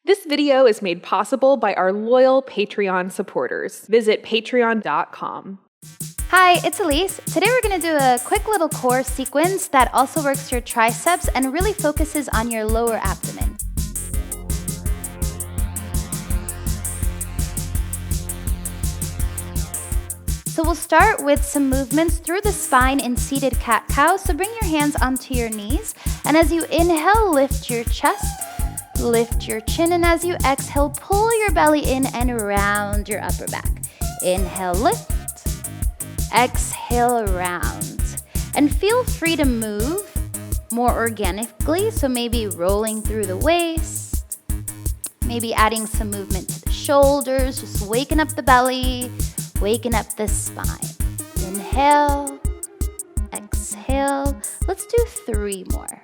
This video is made possible by our loyal Patreon supporters. Visit patreon.com. Hi, it's Eliz. Today we're going to do a quick little core sequence that also works your triceps and really focuses on your lower abdomen. So we'll start with some movements through the spine in seated cat-cow. So bring your hands onto your knees, and as you inhale, lift your chest, lift your chin, and as you exhale, pull your belly in and round your upper back. Inhale, lift. Exhale, round. And feel free to move more organically, so maybe rolling through the waist, maybe adding some movement to the shoulders, just waking up the belly, waking up the spine. Inhale, exhale. Let's do 3 more.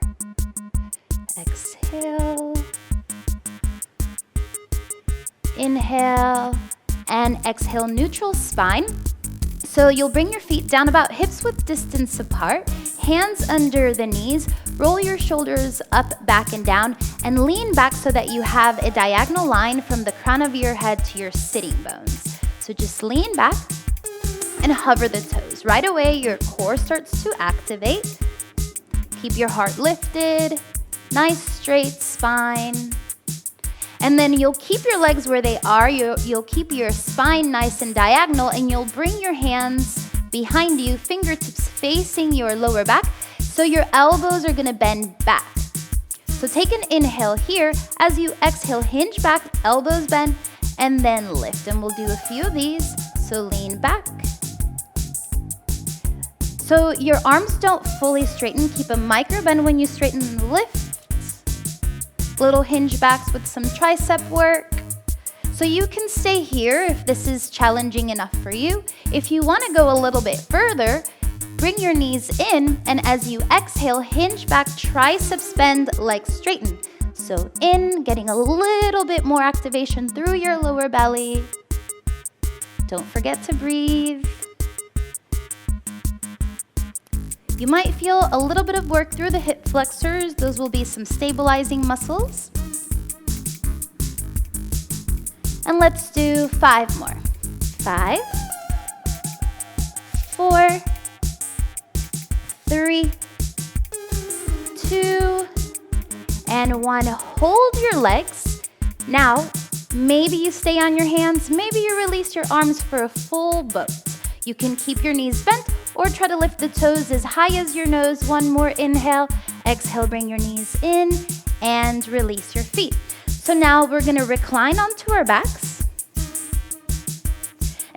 Exhale, inhale, and exhale, neutral spine. So you'll bring your feet down about hips width distance apart, hands under the knees, roll your shoulders up, back, and down, and lean back so that you have a diagonal line from the crown of your head to your sitting bones. So just lean back and hover the toes. Right away, your core starts to activate. Keep your heart lifted, nice straight spine. And then you'll keep your legs where they are. You'll keep your spine nice and diagonal, and you'll bring your hands behind you, fingertips facing your lower back, so your elbows are gonna bend back. So take an inhale here. As you exhale, hinge back, elbows bend, and then lift. And we'll do a few of these. So lean back. So your arms don't fully straighten. Keep a micro bend when you straighten and lift. Little hinge backs with some tricep work. So you can stay here if this is challenging enough for you. If you want to go a little bit further, bring your knees in, and as you exhale, hinge back, triceps bend, legs straighten. So in, getting a little bit more activation through your lower belly. Don't forget to breathe. You might feel a little bit of work through the hip flexors. Those will be some stabilizing muscles. And let's do 5 more. 5, 4, 3, 2, and 1. Hold your legs. Now, maybe you stay on your hands, maybe you release your arms for a full boat. You can keep your knees bent or try to lift the toes as high as your nose. 1 more inhale. Exhale, bring your knees in and release your feet. So now we're gonna recline onto our backs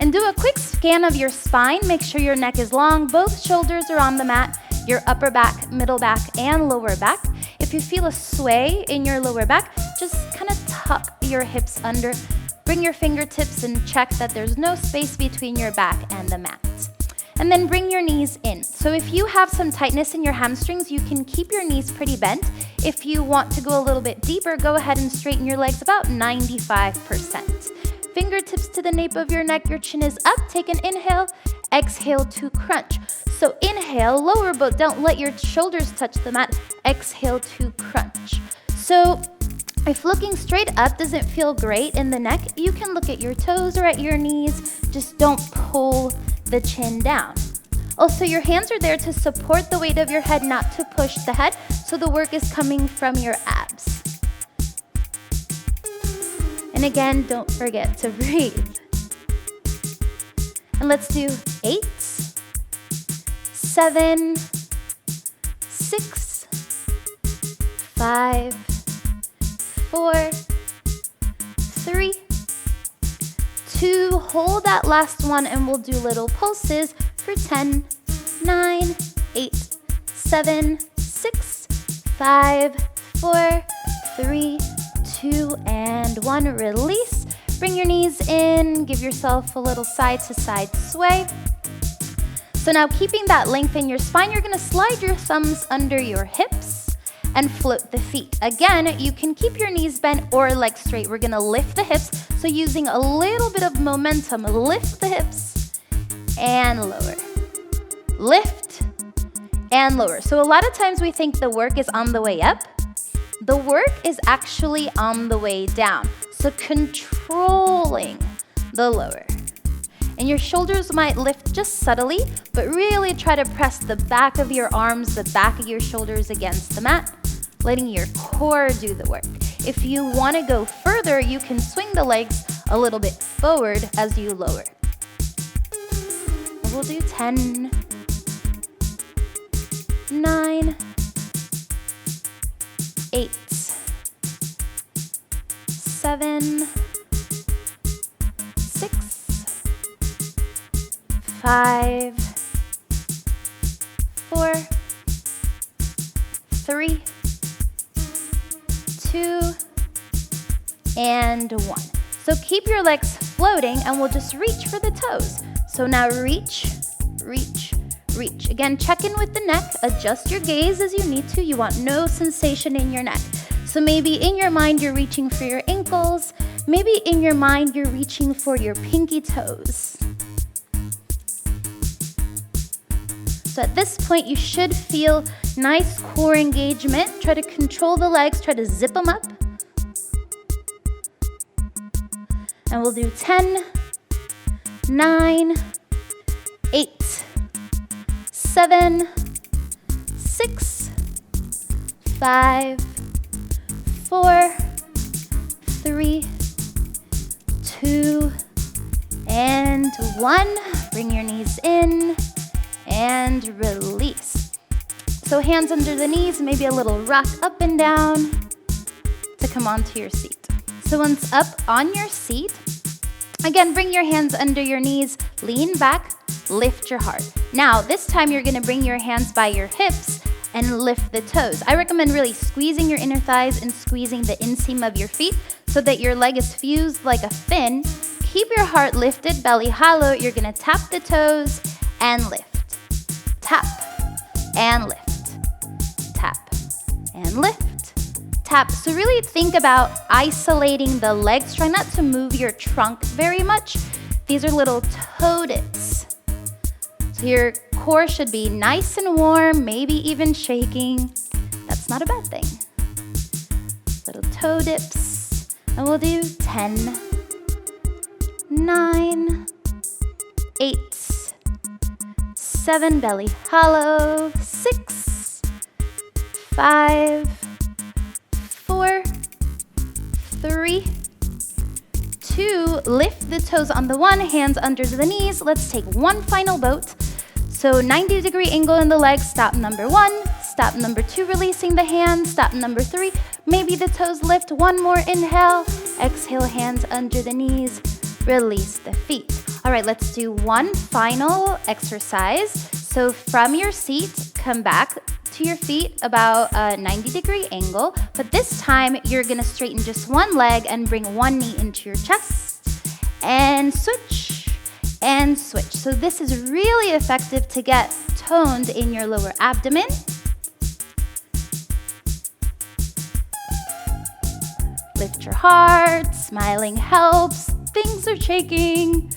and do a quick scan of your spine. Make sure your neck is long, both shoulders are on the mat, your upper back, middle back, and lower back. If you feel a sway in your lower back, just kind of tuck your hips under. Bring your fingertips and check that there's no space between your back and the mat. And then bring your knees in. So if you have some tightness in your hamstrings, you can keep your knees pretty bent. If you want to go a little bit deeper, go ahead and straighten your legs about 95%. Fingertips to the nape of your neck, your chin is up. Take an inhale, exhale to crunch. So inhale, lower boat, don't let your shoulders touch the mat. Exhale to crunch. So if looking straight up doesn't feel great in the neck, you can look at your toes or at your knees. Just don't pull the chin down. Also, your hands are there to support the weight of your head, not to push the head, so the work is coming from your abs. And again, don't forget to breathe. And let's do 8, 7, 6, 5, 4, 3, 2, hold that last one, and we'll do little pulses for 10, 9, 8, 7, 6, 5, 4, 3, 2, and 1. Release. Bring your knees in, give yourself a little side to side sway. So now, keeping that length in your spine, you're gonna slide your thumbs under your hips and float the feet. Again, you can keep your knees bent or legs straight. We're gonna lift the hips, so using a little bit of momentum, lift the hips and lower. Lift and lower. So a lot of times we think the work is on the way up, The work is actually on the way down, so controlling the lower. And your shoulders might lift just subtly, but really try to press the back of your arms, the back of your shoulders against the mat, letting your core do the work. If you want to go further, you can swing the legs a little bit forward as you lower. We'll do 10, 9, 8, 7, 6, 5, 4, 3, 2, and 1. So keep your legs floating and we'll just reach for the toes. So now reach, reach, reach. Again, check in with the neck. Adjust your gaze as you need to. You want no sensation in your neck. So maybe in your mind you're reaching for your ankles. Maybe in your mind you're reaching for your pinky toes. So at this point you should feel nice core engagement. Try to control the legs. Try to zip them up. And we'll do 10, 9, 8, 7, 6, 5, 4, 3, 2, and 1. Bring your knees in and release. So hands under the knees, maybe a little rock up and down to come onto your seat. So once up on your seat, again, bring your hands under your knees, lean back, lift your heart. Now, this time you're gonna bring your hands by your hips and lift the toes. I recommend really squeezing your inner thighs and squeezing the inseam of your feet so that your leg is fused like a fin. Keep your heart lifted, belly hollow. You're gonna tap the toes and lift. Tap and lift. Tap and lift. Tap. So really think about isolating the legs. Try not to move your trunk very much. These are little toe dips. So your core should be nice and warm, maybe even shaking. That's not a bad thing. Little toe dips. And we'll do 10, 9, 8, 7, belly hollow, 6, 5, 4, 3, 2, lift the toes on the one, hands under the knees. Let's take one final boat. So 90-degree angle in the legs, stop number 1, stop number 2, releasing the hands, stop number 3, maybe the toes lift, one more inhale, exhale, hands under the knees, release the feet. All right, let's do one final exercise. So from your seat, come back to your feet about a 90-degree angle, but this time you're gonna straighten just one leg and bring one knee into your chest and switch and switch. So this is really effective to get toned in your lower abdomen. Lift your heart, smiling helps, things are shaking.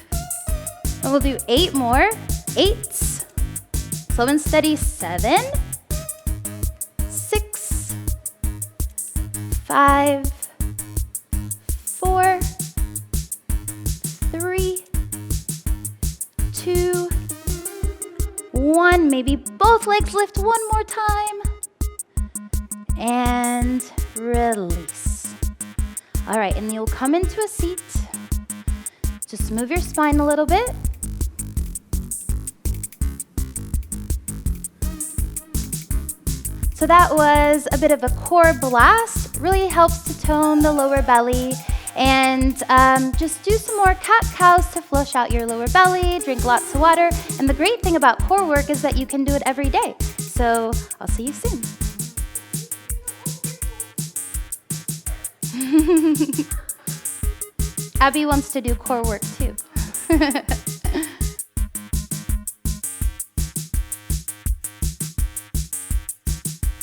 And we'll do 8 more. 8, slow and steady, 7, 6, 5, 4, 3, 2, 1. Maybe both legs lift one more time. And release. All right, and you'll come into a seat. Just move your spine a little bit. So that was a bit of a core blast. Really helps to tone the lower belly. And just do some more cat-cows to flush out your lower belly, drink lots of water. And the great thing about core work is that you can do it every day. So I'll see you soon. Abby wants to do core work too.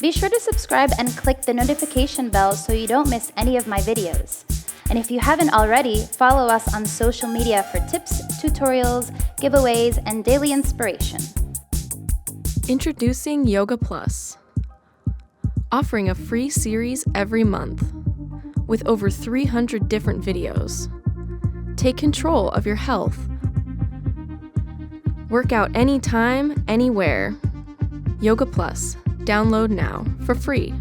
Be sure to subscribe and click the notification bell so you don't miss any of my videos. And if you haven't already, follow us on social media for tips, tutorials, giveaways, and daily inspiration. Introducing Yoga Plus. offering a free series every month with over 300 different videos. Take control of your health. Work out anytime, anywhere. Yoga Plus. Download now for free.